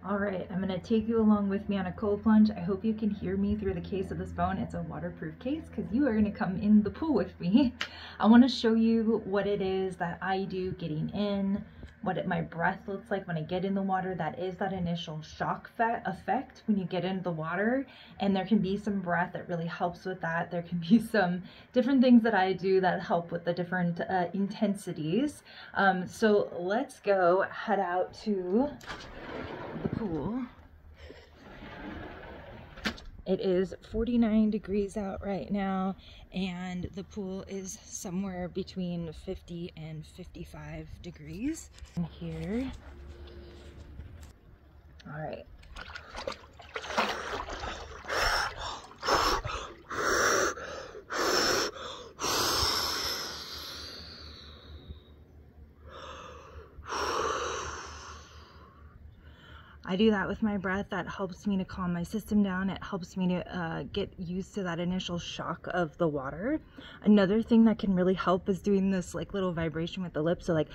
All right, I'm gonna take you along with me on a cold plunge. I hope you can hear me through the case of this phone. It's a waterproof case because you are gonna come in the pool with me. I wanna show you what it is that I do getting in, what my breath looks like when I get in the water. That is that initial shock effect when you get into the water, and there can be some breath that really helps with that. There can be some different things that I do that help with the different intensities. So let's go head out to the pool. It is 49 degrees out right now, and the pool is somewhere between 50 and 55 degrees in here. All right. I do that with my breath. That helps me to calm my system down. It helps me to get used to that initial shock of the water. Another thing that can really help is doing this like little vibration with the lips. So like,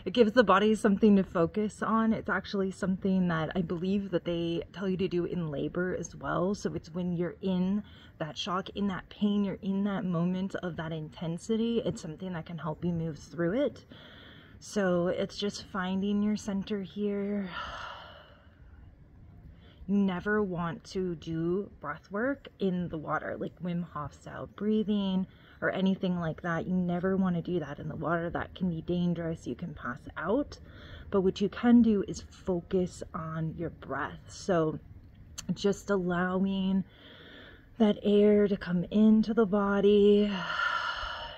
it gives the body something to focus on. It's actually something that I believe that they tell you to do in labor as well. So it's when you're in that shock, in that pain, you're in that moment of that intensity. It's something that can help you move through it. So it's just finding your center here. You never want to do breath work in the water, like Wim Hof style breathing or anything like that. You never want to do that in the water. That can be dangerous. You can pass out. But what you can do is focus on your breath. So just allowing that air to come into the body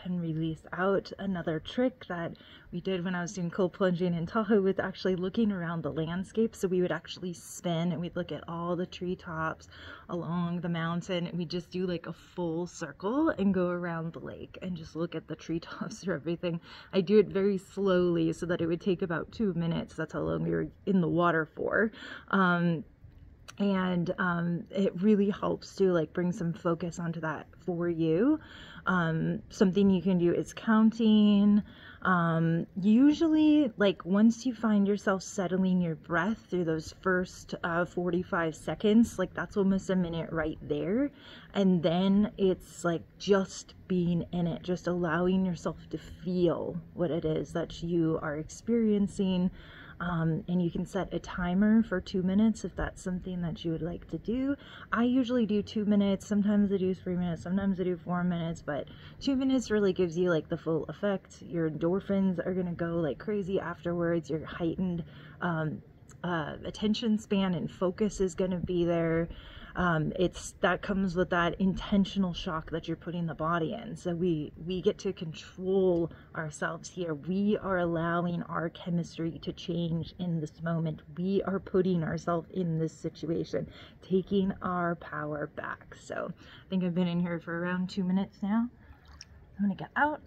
and release out. Another trick that we did when I was doing cold plunging in Tahoe was actually looking around the landscape. So we would actually spin and we'd look at all the treetops along the mountain, and we just do like a full circle and go around the lake and just look at the treetops or everything. I do it very slowly so that it would take about 2 minutes. That's how long we were in the water for. It really helps to like bring some focus onto that for you. Something you can do is counting. Usually, like once you find yourself settling your breath through those first 45 seconds, like that's almost a minute right there. And then it's like just being in it, just allowing yourself to feel what it is that you are experiencing. And you can set a timer for 2 minutes if that's something that you would like to do. I usually do 2 minutes. Sometimes I do 3 minutes. Sometimes I do 4 minutes. But 2 minutes really gives you like the full effect. Your endorphins are going to go like crazy afterwards. Your heightened attention span and focus is going to be there. That comes with that intentional shock that you're putting the body in. So we get to control ourselves here. We are allowing our chemistry to change in this moment. We are putting ourselves in this situation, taking our power back. So I think I've been in here for around 2 minutes now. I'm gonna get out.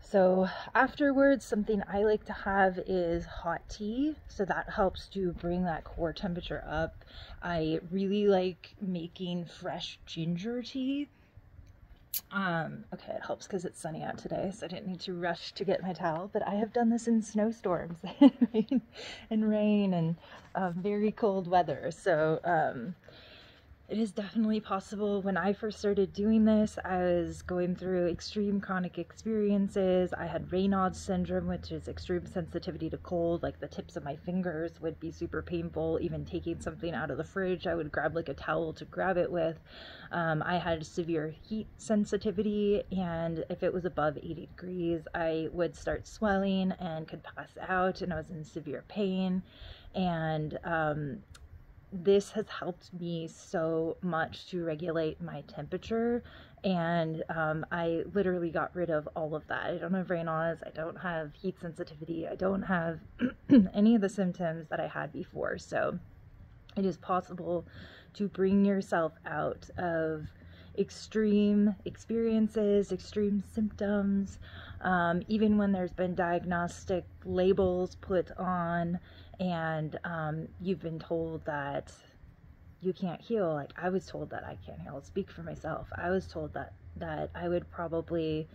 So afterwards, something I like to have is hot tea. So that helps to bring that core temperature up. I really like making fresh ginger tea. Okay, it helps because it's sunny out today, so I didn't need to rush to get my towel, but I have done this in snowstorms and rain and very cold weather. So it is definitely possible. When I first started doing this, I was going through extreme chronic experiences. I had Raynaud's syndrome, which is extreme sensitivity to cold. Like the tips of my fingers would be super painful. Even taking something out of the fridge, I would grab like a towel to grab it with. I had severe heat sensitivity, and if it was above 80 degrees, I would start swelling and could pass out, and I was in severe pain. And this has helped me so much to regulate my temperature, and I literally got rid of all of that. I don't have Raynaud's, I don't have heat sensitivity, I don't have any of the symptoms that I had before. So it is possible to bring yourself out of extreme experiences, extreme symptoms, even when there's been diagnostic labels put on and you've been told that you can't heal. Like, I was told that I can't heal. I'll speak for myself. I was told that I would probably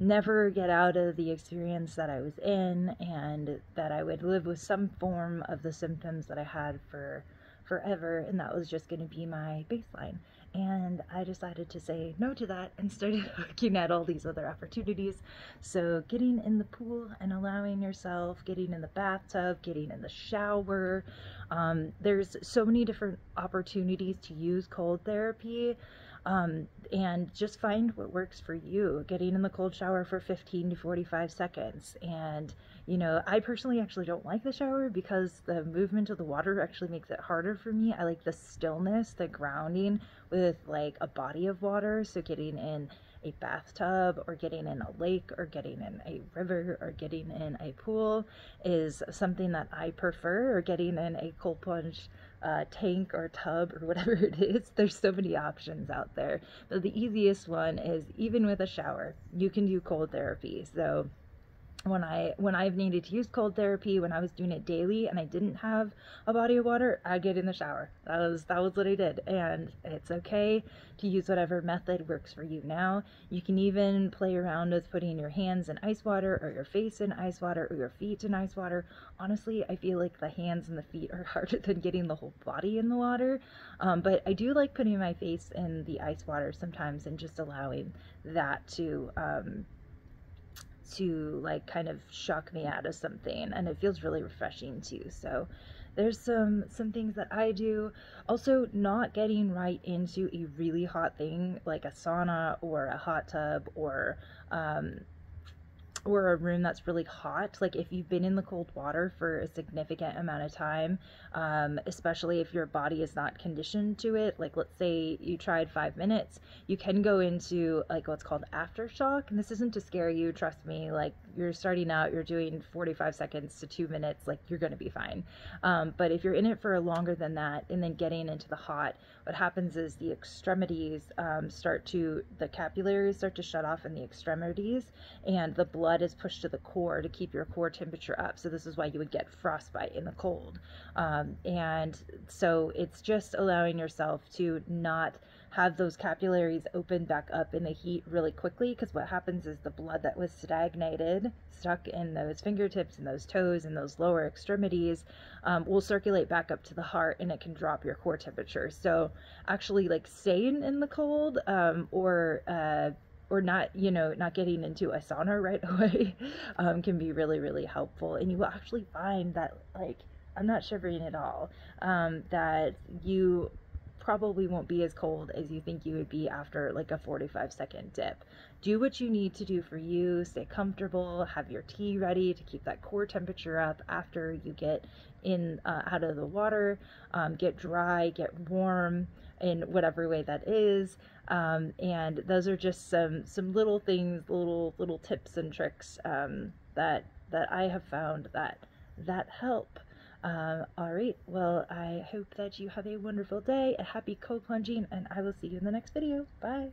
never get out of the experience that I was in, and that I would live with some form of the symptoms that I had for forever, and that was just going to be my baseline. And I decided to say no to that and started looking at all these other opportunities. So getting in the pool and allowing yourself, getting in the bathtub, getting in the shower. There's so many different opportunities to use cold therapy. And just find what works for you. Getting in the cold shower for 15 to 45 seconds. And, you know, I personally actually don't like the shower because the movement of the water actually makes it harder for me. I like the stillness, the grounding with like a body of water. So getting in a bathtub, or getting in a lake, or getting in a river, or getting in a pool is something that I prefer, or getting in a cold plunge tank or tub or whatever it is. There's so many options out there, but the easiest one is, even with a shower, you can do cold therapy. So when I've needed to use cold therapy, when I was doing it daily and I didn't have a body of water, I'd get in the shower. That was what I did. And it's okay to use whatever method works for you now. You can even play around with putting your hands in ice water, or your face in ice water, or your feet in ice water. Honestly, I feel like the hands and the feet are harder than getting the whole body in the water. But I do like putting my face in the ice water sometimes, and just allowing that to like kind of shock me out of something, and it feels really refreshing too. So there's some things that I do. Also, not getting right into a really hot thing like a sauna or a hot tub, or a room that's really hot. Like, if you've been in the cold water for a significant amount of time, especially if your body is not conditioned to it, like let's say you tried 5 minutes, you can go into like what's called aftershock. And this isn't to scare you, trust me. Like, you're starting out, you're doing 45 seconds to 2 minutes, like you're gonna be fine. But if you're in it for longer than that, and then getting into the hot, what happens is the extremities the capillaries start to shut off in the extremities, and the blood is pushed to the core to keep your core temperature up. So this is why you would get frostbite in the cold. And so it's just allowing yourself to not have those capillaries open back up in the heat really quickly, because what happens is the blood that was stuck in those fingertips and those toes and those lower extremities will circulate back up to the heart, and it can drop your core temperature. So actually, like, staying in the cold, or not, not getting into a sauna right away, can be really, really helpful. And you will actually find that, like, I'm not shivering at all, that you probably won't be as cold as you think you would be after like a 45-second dip. Do what you need to do for you. Stay comfortable. Have your tea ready to keep that core temperature up after you get in out of the water. Get dry, get warm in whatever way that is. And those are just some little things, little tips and tricks that I have found that help. Alright, well, I hope that you have a wonderful day, a happy cold plunging, and I will see you in the next video. Bye!